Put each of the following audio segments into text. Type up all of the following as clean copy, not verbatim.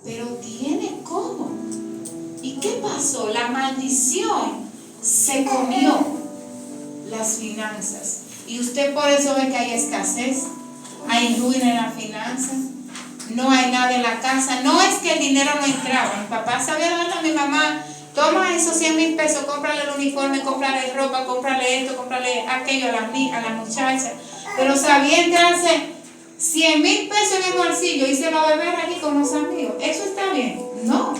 pero tiene cómo. ¿Y qué pasó? La maldición se comió las finanzas. Y usted por eso ve que hay escasez, hay ruina en las finanzas, no hay nada en la casa. No es que el dinero no entraba. Mi papá sabía darle a mi mamá: toma esos 100,000 pesos, cómprale el uniforme, cómprale ropa, cómprale esto, cómprale aquello a la muchacha. Pero sabía entrarse 100,000 pesos en el bolsillo y se lo beber allí con los amigos. ¿Eso está bien? No.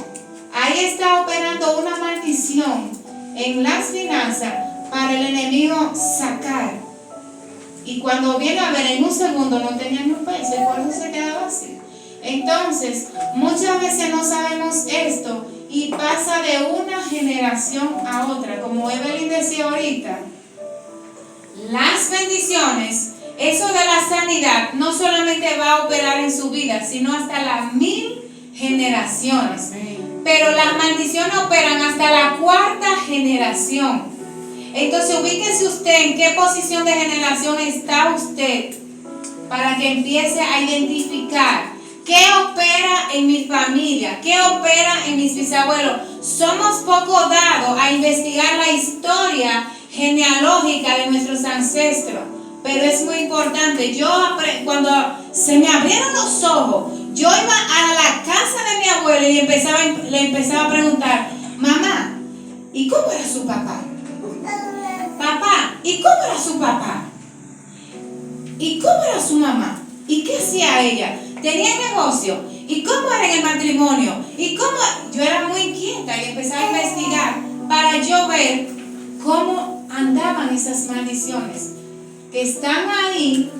Ahí está operando una maldición en las finanzas para el enemigo sacar. Y cuando viene a ver, en un segundo no tenía ni un peso y por eso se quedaba así. Entonces, muchas veces no sabemos esto y pasa de una generación a otra. Como Evelyn decía ahorita, las bendiciones, eso de la sanidad, no solamente va a operar en su vida, sino hasta las 1000 generaciones. Pero las maldiciones operan hasta la 4ª generación. Entonces, ubíquese usted en qué posición de generación está usted para que empiece a identificar qué opera en mi familia, qué opera en mis bisabuelos. Somos poco dados a investigar la historia genealógica de nuestros ancestros, pero es muy importante. Cuando se me abrieron los ojos, yo iba a la casa de mi abuela y le empezaba a preguntar: mamá, ¿y cómo era su papá? Papá, ¿y cómo era su papá? ¿Y cómo era su mamá? ¿Y qué hacía ella? ¿Tenía negocio? ¿Y cómo era en el matrimonio? ¿Y cómo? Yo era muy inquieta y empezaba a investigar para yo ver cómo andaban esas maldiciones que están ahí.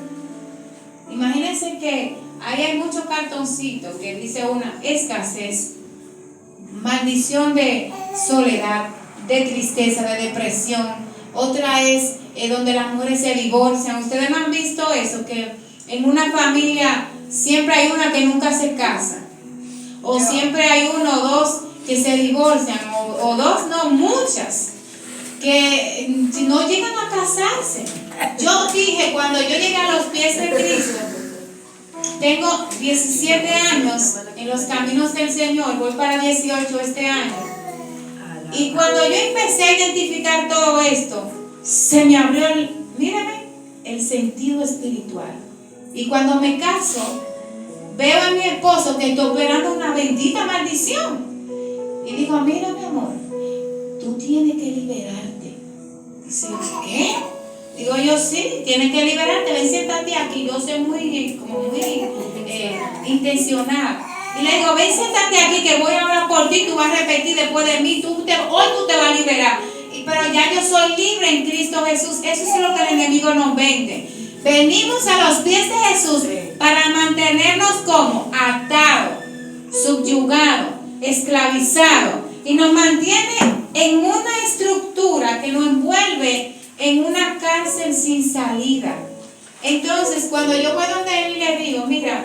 Imagínense que ahí hay muchos cartoncitos que dice una: escasez, maldición de soledad, de tristeza, de depresión. Otra es donde las mujeres se divorcian. Ustedes no han visto eso, que en una familia siempre hay una que nunca se casa, o siempre hay uno o dos que se divorcian, o dos, no, muchas que no llegan a casarse. Yo dije, cuando yo llegué a los pies de Cristo, tengo 17 años en los caminos del Señor, voy para 18 este año. Y cuando yo empecé a identificar todo esto, se me abrió el sentido espiritual. Y cuando me caso, veo a mi esposo que está operando una bendita maldición. Y digo: mira, mi amor, tú tienes que liberarte. Dice: ¿qué? Digo yo: sí, tienes que liberarte. Ven, siéntate aquí. Yo soy muy intencional. Y le digo: ven, siéntate aquí que voy a orar por ti, tú vas a repetir después de mí, hoy tú te vas a liberar. Pero ya yo soy libre en Cristo Jesús. Eso es lo que el enemigo nos vende. Venimos a los pies de Jesús para mantenernos como atados, subyugados, esclavizados. Y nos mantiene en una estructura que nos envuelve en una cárcel sin salida. Entonces, cuando yo voy donde él y le digo: mira,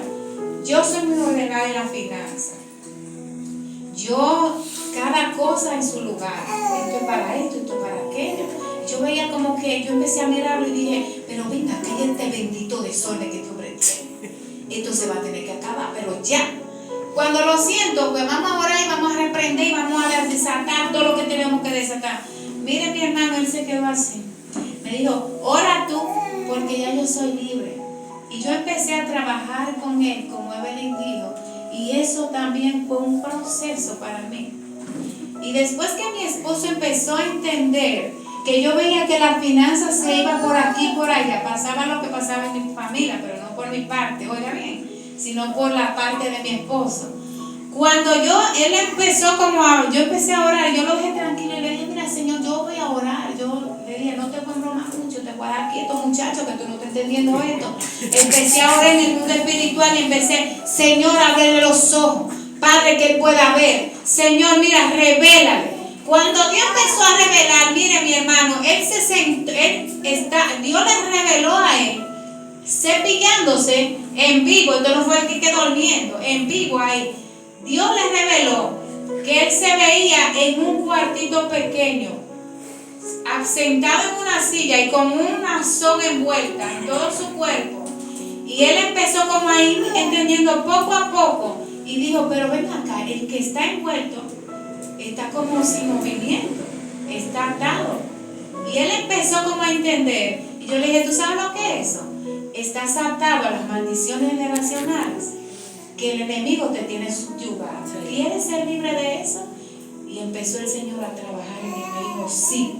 yo soy muy ordenada en la finanza. Cada cosa en su lugar. Esto es para esto, esto es para aquello. Yo veía como que yo empecé a mirarlo y dije: pero venga, que este bendito desorden que este hombre tiene, esto se va a tener que acabar, pero ya. Cuando lo siento, pues vamos a orar y vamos a reprender y vamos a desatar todo lo que tenemos que desatar. Mire, mi hermano, él se quedó así. Me dijo: ora tú, porque ya yo soy libre. Y yo empecé a trabajar con él, como Evelyn dijo, y eso también fue un proceso para mí. Y después que mi esposo empezó a entender que yo veía que la finanza se iba por aquí y por allá, pasaba lo que pasaba en mi familia, pero no por mi parte, oiga bien, sino por la parte de mi esposo. Cuando él empezó yo empecé a orar, yo lo dejé tranquilo y le dije: mira, Señor, yo voy a orar. Yo le dije: no te voy a bromar mucho, te voy a dar quieto, muchacho, que tú no estás entendiendo esto. Empecé a orar en el mundo espiritual y empecé: Señor, ábrele los ojos, Padre, que él pueda ver. Señor, mira, revélale. Cuando Dios empezó a revelar, mire, mi hermano, él se sentó, Dios le reveló a él, cepillándose en vivo. Esto no fue el que quedó durmiendo, en vivo ahí. Dios le reveló que él se veía en un cuartito pequeño, sentado en una silla y con una soga envuelta en todo su cuerpo. Y él empezó como a ir entendiendo poco a poco y dijo, pero ven acá, el que está envuelto está como sin movimiento, está atado. Y él empezó como a entender. Y yo le dije, ¿tú sabes lo que es eso? Estás atado a las maldiciones generacionales que el enemigo te tiene subyugado. ¿Quieres ser libre de eso? Y empezó el Señor a trabajar en mí. Me dijo, sí,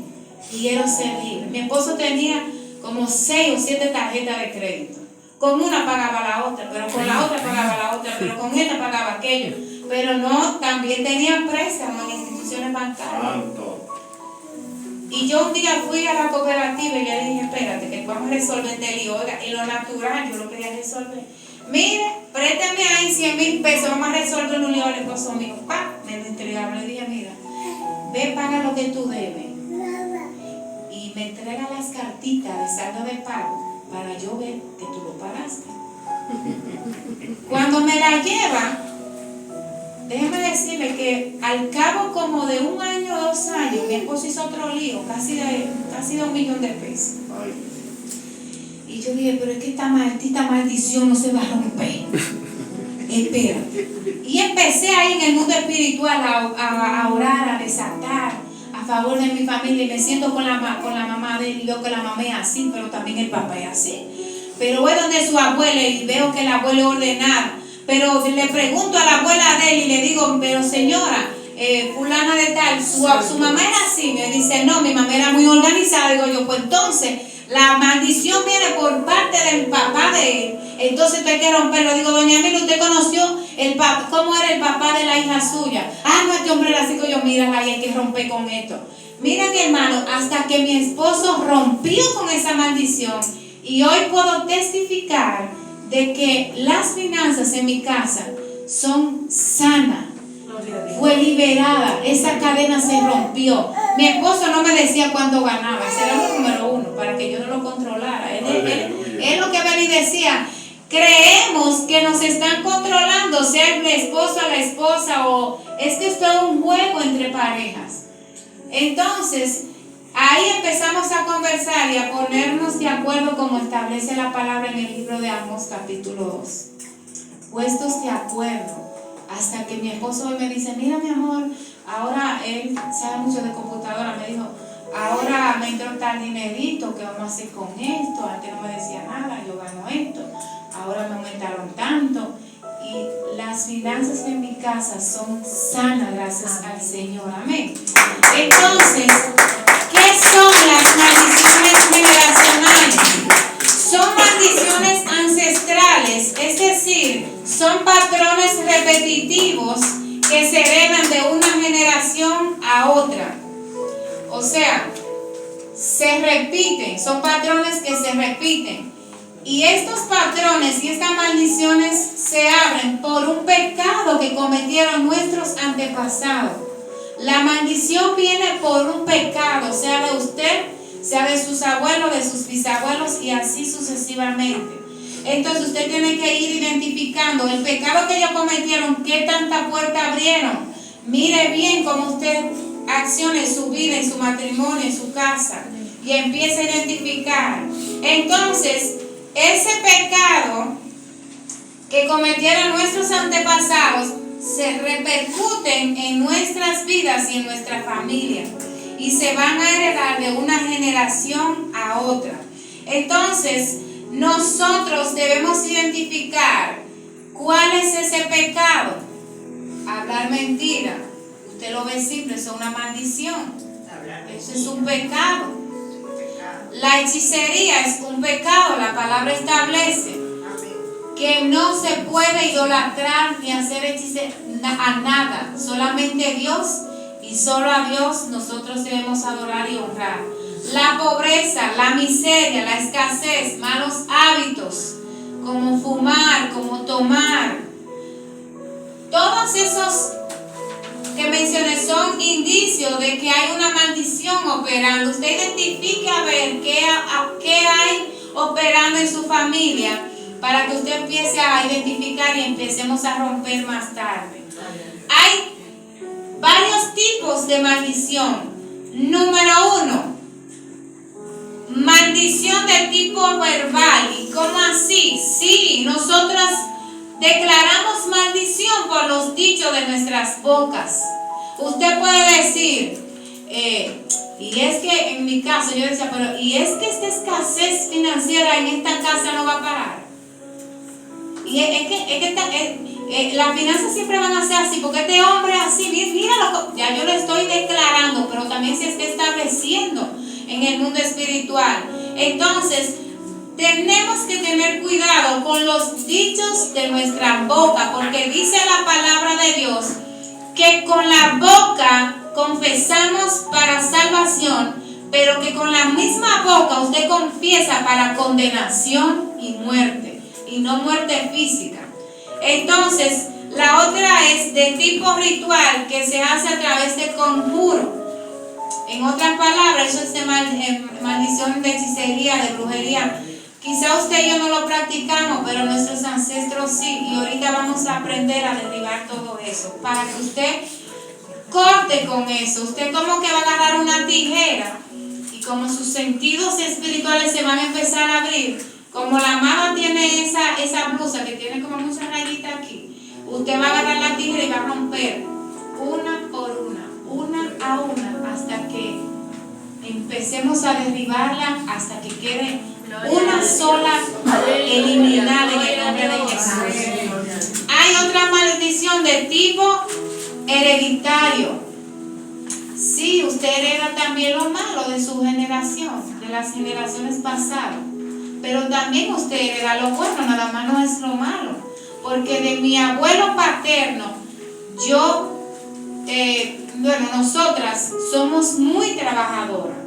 quiero ser libre. Mi esposo tenía como 6 o 7 tarjetas de crédito. Con una pagaba la otra, pero con la otra pagaba la otra, pero con esta pagaba aquello. Pero no, también tenía préstamos en instituciones bancarias. Y yo un día fui a la cooperativa y le dije, espérate, que vamos a resolver este lío. Oiga, en lo natural yo lo quería resolver. Mire, préstame ahí 100,000 pesos, vamos a resolver un lío al esposo mío. Pa, me lo entregaron. Le dije, mira, ve, paga lo que tú debes. Y me entrega las cartitas de saldo de pago para yo ver que tú lo pagaste. Cuando me la lleva, déjeme decirle que al cabo como de 1 año o 2 años, mi esposo hizo otro lío, casi de $1,000,000 de pesos. Y yo dije, pero es que esta maldita maldición no se va a romper. Espera. Y empecé ahí en el mundo espiritual a orar, a desatar a favor de mi familia. Y me siento con la mamá de él y veo que la mamá es así, pero también el papá es así. Pero voy donde su abuela y veo que la abuela es ordenada. Pero le pregunto a la abuela de él y le digo, pero señora, fulana de tal, su mamá era así. Me dice, no, mi mamá era muy organizada. Digo yo, pues entonces la maldición viene por parte del papá de él. Entonces esto hay que romperlo. Digo, doña Emilia, ¿usted conoció cómo era el papá de la hija suya? Ah, no, este hombre era así. Yo, mírala, y hay que romper con esto. Mira, mi hermano, hasta que mi esposo rompió con esa maldición. Y hoy puedo testificar de que las finanzas en mi casa son sanas. Fue liberada, esa cadena se rompió. Mi esposo no me decía cuánto ganaba, ese era el número 1, para que yo no lo controlara. Él lo que venía y decía, creemos que nos están controlando, sea el esposo a la esposa, o es que esto es un juego entre parejas. Entonces, ahí empezamos a conversar y a ponernos de acuerdo como establece la palabra en el libro de Amós capítulo 2. Puestos de acuerdo. Hasta que mi esposo hoy me dice, mira mi amor, ahora él sabe mucho de computadora, me dijo, ahora me entró tal dinerito, ¿qué vamos a hacer con esto? Antes no me decía nada, yo gano esto, ahora me aumentaron tanto. Y las finanzas en mi casa son sanas gracias al Señor, amén. Entonces, ¿qué son las maldiciones generacionales? Son maldiciones ancestrales, es decir, son patrones repetitivos que se heredan de una generación a otra. O sea, se repiten, son patrones que se repiten. Y estos patrones y estas maldiciones se abren por un pecado que cometieron nuestros antepasados. La maldición viene por un pecado, sea de usted, sea de sus abuelos, de sus bisabuelos y así sucesivamente. Entonces usted tiene que ir identificando el pecado que ellos cometieron, qué tanta puerta abrieron. Mire bien cómo usted acciona en su vida, en su matrimonio, en su casa, y empieza a identificar. Entonces, ese pecado que cometieron nuestros antepasados se repercuten en nuestras vidas y en nuestra familia, y se van a heredar de una generación a otra. Entonces, nosotros debemos identificar cuál es ese pecado. Hablar mentira, usted lo ve simple, eso es una maldición. Eso es un pecado. La hechicería es un pecado. La palabra establece que no se puede idolatrar ni hacer hechicería a nada, solamente Dios, y solo a Dios nosotros debemos adorar y honrar. La pobreza, la miseria, la escasez, malos hábitos, como fumar, como tomar, todos esos que mencioné son indicios de que hay una maldición operando. Usted identifique a ver qué hay operando en su familia para que usted empiece a identificar y empecemos a romper más tarde. Hay varios tipos de maldición. Número 1, maldición de tipo verbal. ¿Y cómo así? Sí, nosotras declaramos maldición por los dichos de nuestras bocas. Usted puede decir, y es que en mi caso yo decía, pero y es que esta escasez financiera en esta casa no va a parar. Y es que las finanzas siempre van a ser así, porque este hombre así, míralo, ya yo lo estoy declarando, pero también se está estableciendo en el mundo espiritual. Entonces, tenemos que tener cuidado con los dichos de nuestra boca, porque dice la palabra de Dios que con la boca confesamos para salvación, pero que con la misma boca usted confiesa para condenación y muerte, y no muerte física. Entonces, la otra es de tipo ritual, que se hace a través de conjuro. En otras palabras, eso es de maldición, de hechicería, de brujería. Quizá usted y yo no lo practicamos, pero nuestros ancestros sí. Y ahorita vamos a aprender a derribar todo eso, para que usted corte con eso. Usted como que va a agarrar una tijera, y como sus sentidos espirituales se van a empezar a abrir, como la maga tiene esa blusa que tiene como mucha rayita aquí, usted va a agarrar la tijera y va a romper una por una a una, hasta que empecemos a derribarla, hasta que quede una sola eliminada en el nombre de Jesús. Hay otra maldición de tipo hereditario. Sí, usted hereda también lo malo de su generación, de las generaciones pasadas, pero también usted hereda lo bueno, nada más no es lo malo, porque de mi abuelo paterno, nosotras somos muy trabajadoras.